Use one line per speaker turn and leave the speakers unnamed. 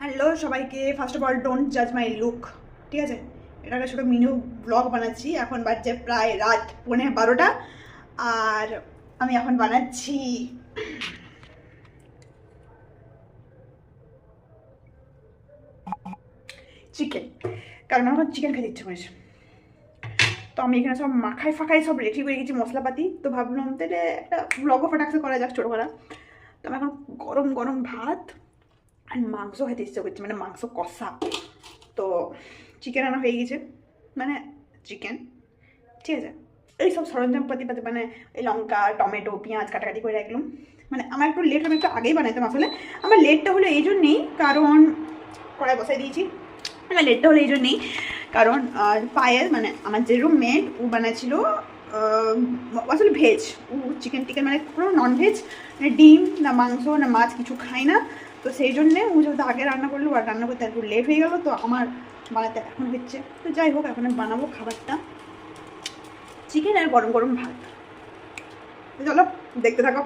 Hello সবাইকে, first of all don't জাজ মাই look, ঠিক আছে? এটা একটা ছোটো মিনি ব্লগ বানাচ্ছি। এখন বাজছে প্রায় রাত 11:30 আর আমি এখন বানাচ্ছি চিকেন, কারণ আমার চিকেন খেতে ইচ্ছে করেছে। তো আমি এখানে সব মাখাই ফাঁকাই সব রেডি করে গেছি মশলাপাতি। তো ভাবলাম তাহলে একটা ব্লগও ফটাকসে করা যাক, ছোটো করা। তো আমি এখন গরম গরম ভাত আর মাংস খেতে ইচ্ছে করছে, মানে মাংস কষা। তো চিকেন আনা হয়ে গেছে, মানে চিকেন, ঠিক আছে। এইসব সরঞ্জামপাতি মানে এই লঙ্কা টমেটো পেঁয়াজ কাটাকাটি করে রাখলাম। মানে আমার একটু লেট, আমি একটু আগেই বানাইতাম আসলে। আমার লেটটা হলো এই জন্যেই, কারণ কড়াই বসাই দিয়েছি। আমার লেটটা হলো এই জন্যেই কারণ পায়েল, মানে আমার যে রুমমেট, ও বানাচ্ছিল আসলে ভেজ। ও চিকেন টিকেন মানে কোনো ননভেজ, মানে ডিম না মাংস না মাছ কিছু খায় না। তো সেই জন্যে ও যেহেতু আগে রান্না করলো আর রান্না করতে একটু লেট হয়ে গেলো, তো আমার বানাতে এখন হচ্ছে। তো যাই হোক, এখন বানাবো খাবারটা, চিকেন আর গরম গরম ভাত। চলো দেখতে থাকো।